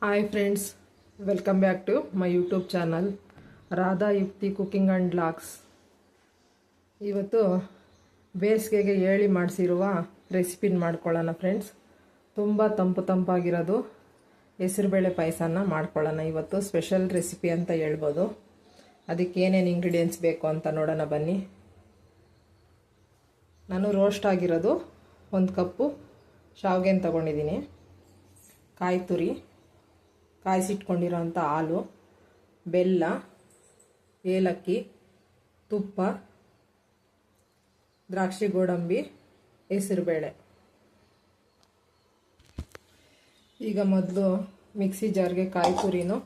Hi friends, welcome back to my YouTube channel Radha Yukti cooking and blogs. ಇವತ್ತು ಬೇಸಿಗೆಗೆ ಹೇಳಿ ಮಾಡಿಸಿರುವ ರೆಸಿಪಿನ ಮಾಡ್ಕೊಳ್ಳೋಣ ಫ್ರೆಂಡ್ಸ್. ತುಂಬ ತಂಪಾಗಿರೋದು ಹೆಸರುಬೇಳೆ ಪಾಯಸನ ಮಾಡ್ಕೊಳ್ಳೋಣ. ಇವತ್ತು ಸ್ಪೆಷಲ್ ರೆಸಿಪಿ ಅಂತ ಹೇಳ್ಬೋದು. ಅದಕ್ಕೆ ಏನೇನು ಇಂಗ್ರೀಡಿಯೆಂಟ್ಸ್ ಬೇಕು ಅಂತ ನೋಡೋಣ ಬನ್ನಿ. ನಾನು ರೋಸ್ಟ್ ಆಗಿರೋದು 1 ಕಪ್ಪು ಶಾವಿಗೆನ ತೊಗೊಂಡಿದ್ದೀನಿ, ಕಾಯಿ ತುರಿ, ಕಾಯಿಸಿಟ್ಕೊಂಡಿರೋಂಥ ಹಾಲು, ಬೆಲ್ಲ, ಏಲಕ್ಕಿ, ತುಪ್ಪ, ದ್ರಾಕ್ಷಿ ಗೋಡಂಬಿ, ಹೆಸರುಬೇಳೆ. ಈಗ ಮೊದಲು ಮಿಕ್ಸಿ ಜಾರ್ಗೆ ಕಾಯಿ ತುರಿನೂ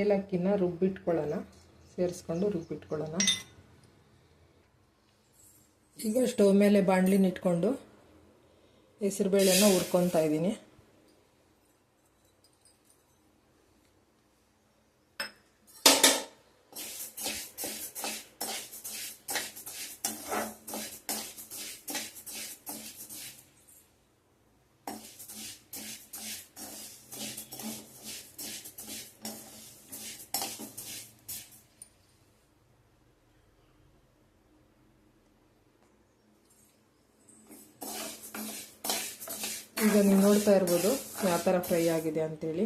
ಏಲಕ್ಕಿನ ಸೇರಿಸ್ಕೊಂಡು ರುಬ್ಬಿಟ್ಕೊಳ್ಳೋಣ. ಈಗ ಸ್ಟವ್ ಮೇಲೆ ಬಾಣಲಿನ ಇಟ್ಕೊಂಡು ಹೆಸರುಬೇಳೆನ ಹುರ್ಕೊತಾ ಇದ್ದೀನಿ. ಈಗ ನೀವು ನೋಡ್ತಾ ಇರ್ಬೋದು ಯಾವ ಥರ ಫ್ರೈ ಆಗಿದೆ ಅಂತೇಳಿ.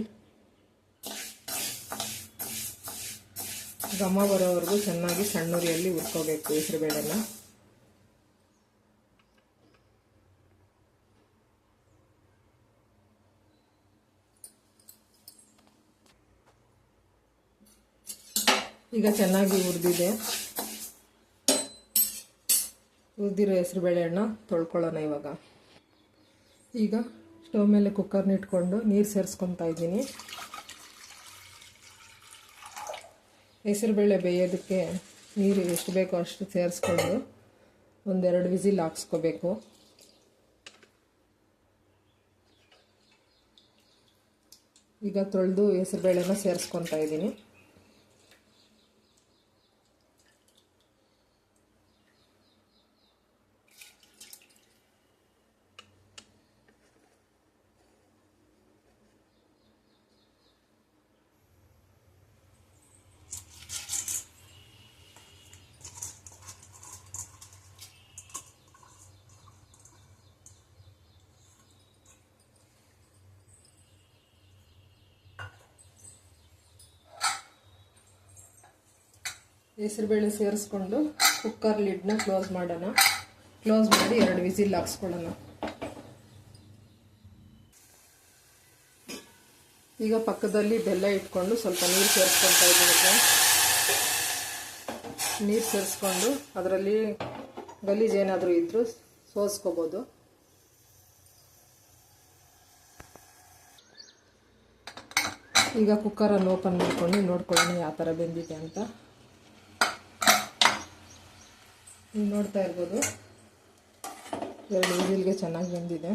ಘಮ ಬರೋವರೆಗೂ ಚೆನ್ನಾಗಿ ಸಣ್ಣುರಿಯಲ್ಲಿ ಹುರ್ಕೋಬೇಕು ಹೆಸರುಬೇಳೆನ. ಈಗ ಚೆನ್ನಾಗಿ ಹುರಿದಿರೋ ಹೆಸರುಬೇಳೆನ ತೊಳ್ಕೊಳ್ಳೋಣ. ಇವಾಗ ಈಗ ಸ್ಟವ್ ಮೇಲೆ ಕುಕ್ಕರ್ನ ಇಟ್ಕೊಂಡು ನೀರು ಸೇರಿಸ್ಕೊತಾ ಇದ್ದೀನಿ. ಹೆಸರುಬೇಳೆ ಬೇಯೋದಕ್ಕೆ ನೀರು ಎಷ್ಟು ಬೇಕೋ ಅಷ್ಟು ಸೇರಿಸ್ಕೊಂಡು 1-2 ವಿಸಿಲ್ ಹಾಕ್ಸ್ಕೋಬೇಕು. ಈಗ ತೊಳೆದು ಹೆಸರುಬೇಳೆನ ಸೇರಿಸ್ಕೊತಾ ಇದ್ದೀನಿ. ಹೆಸರುಬೇಳೆ ಸೇರಿಸ್ಕೊಂಡು ಕುಕ್ಕರ್ ಲಿಡ್ನ ಕ್ಲೋಸ್ ಮಾಡೋಣ. ಕ್ಲೋಸ್ ಮಾಡಿ 2 ವಿಸಿಲ್ ಹಾಕ್ಸ್ಕೊಳ್ಳೋಣ. ಈಗ ಪಕ್ಕದಲ್ಲಿ ಬೆಲ್ಲ ಇಟ್ಕೊಂಡು ಸ್ವಲ್ಪ ನೀರು ಸೇರಿಸ್ಕೊತಾ ಇದ್ದೀನಿ. ನೀರು ಸೇರಿಸ್ಕೊಂಡು ಅದರಲ್ಲಿ ಗಲೀಜು ಏನಾದರೂ ಇದ್ದರೂ ಸೋಸ್ಕೋಬೋದು. ಈಗ ಕುಕ್ಕರನ್ನು ಓಪನ್ ಮಾಡ್ಕೊಂಡು ನೋಡ್ಕೊಳ್ಳೋಣ ಯಾವ ಥರ ಬೆಂದಿದೆ ಅಂತ. ನೀವು ನೋಡ್ತಾ ಇರ್ಬೋದು 2 ವಿಸಿಲ್ಗೆ ಚೆನ್ನಾಗಿ ಬೆಂದಿದೆ.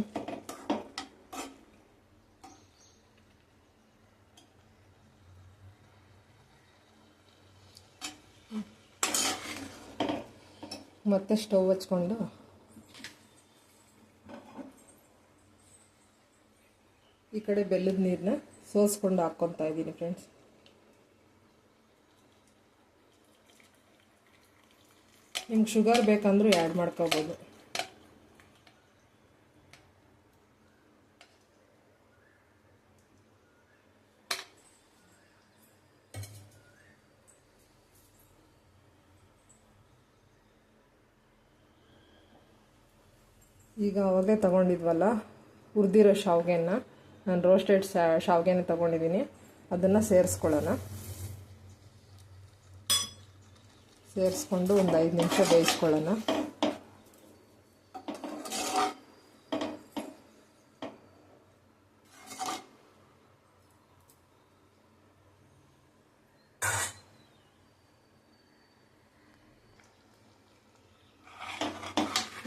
ಮತ್ತೆ ಸ್ಟವ್ ಹಚ್ಕೊಂಡು ಈ ಕಡೆ ಬೆಲ್ಲದ ನೀರನ್ನ ಸೋಸ್ಕೊಂಡು ಹಾಕ್ಕೊತಾ ಇದ್ದೀನಿ ಫ್ರೆಂಡ್ಸ್. ನಿಮ್ಗೆ ಶುಗರ್ ಬೇಕಂದ್ರೂ ಆ್ಯಡ್ ಮಾಡ್ಕೋಬೋದು. ಈಗ ಅವಾಗಲೇ ತೊಗೊಂಡಿದ್ವಲ್ಲ ಹುರಿದಿರೋ ಶಾವಿಗೆನ, ನಾನು ರೋಸ್ಟೆಡ್ ಶಾವಿಗೆನ ತೊಗೊಂಡಿದ್ದೀನಿ, ಅದನ್ನು ಸೇರಿಸ್ಕೊಳ್ಳೋಣ. ಸೇರಿಸ್ಕೊಂಡು ಒಂದು 5 ನಿಮಿಷ ಬೇಯಿಸ್ಕೊಳ್ಳೋಣ.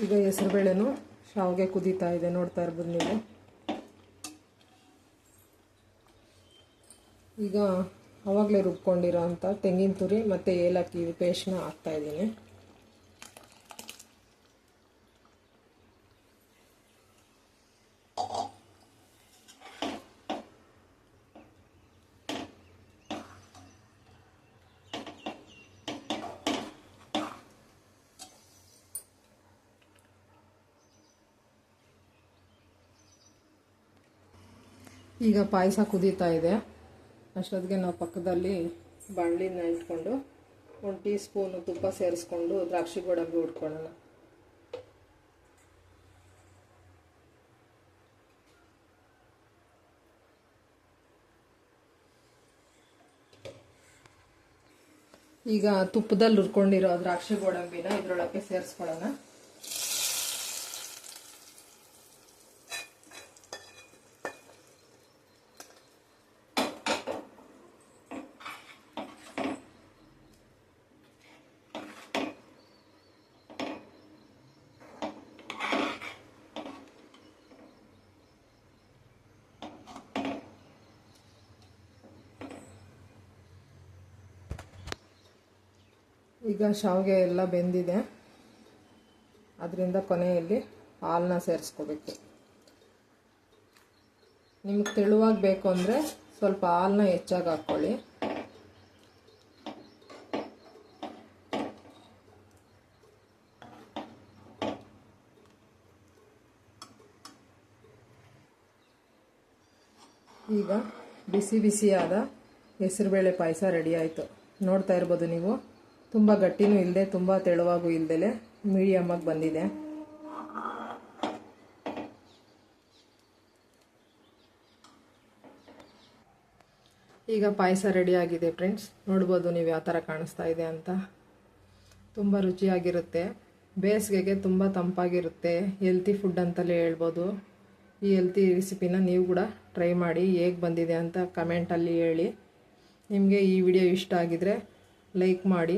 ಈಗ ಹೆಸರುಬೇಳೆನೂ ಶಾವಿಗೆ ಕುದೀತಾ ಇದೆ, ನೋಡ್ತಾ ಇರ್ಬೋದು ನೀವು. ಈಗ ಆವಾಗಲೇ ರುಬ್ಕೊಂಡಿರೋ ಅಂಥ ತೆಂಗಿನ ತುರಿ ಮತ್ತು ಏಲಕ್ಕಿ ಪೇಸ್ಟ್ನ ಹಾಕ್ತಾಯಿದ್ದೀನಿ. ಈಗ ಪಾಯಸ ಕುದೀತಾ ಇದೆ. ಅಷ್ಟೊತ್ತಿಗೆ ನಾವು ಪಕ್ಕದಲ್ಲಿ ಬಾಣಲಿನ ಇಟ್ಕೊಂಡು 1 ಟೀ ಸ್ಪೂನು ತುಪ್ಪ ಸೇರಿಸ್ಕೊಂಡು ದ್ರಾಕ್ಷಿ ಗೋಡಂಬಿ ಹುಡ್ಕೊಳ್ಳೋಣ. ಈಗ ತುಪ್ಪದಲ್ಲಿ ಹುರ್ಕೊಂಡಿರೋ ದ್ರಾಕ್ಷಿ ಗೋಡಂಬಿನ ಇದರೊಳಗೆ ಸೇರಿಸ್ಕೊಳ್ಳೋಣ. ಈಗ ಶಾವಿಗೆ ಎಲ್ಲ ಬೆಂದಿದೆ. ಅದರಿಂದ ಕೊನೆಯಲ್ಲಿ ಹಾಲನ್ನ ಸೇರಿಸ್ಕೋಬೇಕು. ನಿಮಗೆ ತೆಳುವಾಗಿ ಬೇಕು ಅಂದರೆ ಸ್ವಲ್ಪ ಹಾಲನ್ನ ಹೆಚ್ಚಾಗಿ ಹಾಕ್ಕೊಳ್ಳಿ. ಈಗ ಬಿಸಿ ಬಿಸಿಯಾದ ಹೆಸರುಬೇಳೆ ಪಾಯಸ ರೆಡಿ ಆಯಿತು. ನೋಡ್ತಾ ಇರ್ಬೋದು ನೀವು. ತುಂಬ ಗಟ್ಟಿನೂ ಇಲ್ಲದೆ ತುಂಬ ತೆಳುವಾಗೂ ಇಲ್ಲದೆ ಮೀಡಿಯಮ್ಮಾಗಿ ಬಂದಿದೆ. ಈಗ ಪಾಯಸ ರೆಡಿಯಾಗಿದೆ ಫ್ರೆಂಡ್ಸ್. ನೋಡ್ಬೋದು ನೀವು ಯಾವ ಥರ ಕಾಣಿಸ್ತಾ ಇದೆ ಅಂತ. ತುಂಬ ರುಚಿಯಾಗಿರುತ್ತೆ. ಬೇಸಿಗೆಗೆ ತುಂಬ ತಂಪಾಗಿರುತ್ತೆ. ಹೆಲ್ತಿ ಫುಡ್ ಅಂತಲೇ ಹೇಳ್ಬೋದು. ಈ ಹೆಲ್ತಿ ರೆಸಿಪಿನ ನೀವು ಕೂಡ ಟ್ರೈ ಮಾಡಿ ಹೇಗೆ ಬಂದಿದೆ ಅಂತ ಕಮೆಂಟಲ್ಲಿ ಹೇಳಿ. ನಿಮಗೆ ಈ ವಿಡಿಯೋ ಇಷ್ಟ ಆಗಿದರೆ ಲೈಕ್ ಮಾಡಿ,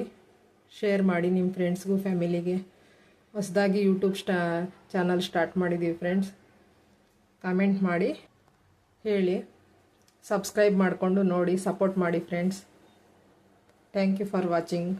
ಶೇರ್ ಮಾಡಿ ನಿಮ್ಮ ಫ್ರೆಂಡ್ಸ್ಗೂ ಫ್ಯಾಮಿಲಿಗೆ. ಹೊಸದಾಗಿ ಯೂಟ್ಯೂಬ್ ಚಾನಲ್ ಸ್ಟಾರ್ಟ್ ಮಾಡಿದ್ದೀವಿ ಫ್ರೆಂಡ್ಸ್. ಕಮೆಂಟ್ ಮಾಡಿ ಹೇಳಿ. ಸಬ್ಸ್ಕ್ರೈಬ್ ಮಾಡಿಕೊಂಡು ನೋಡಿ, ಸಪೋರ್ಟ್ ಮಾಡಿ friends. Thank you for watching.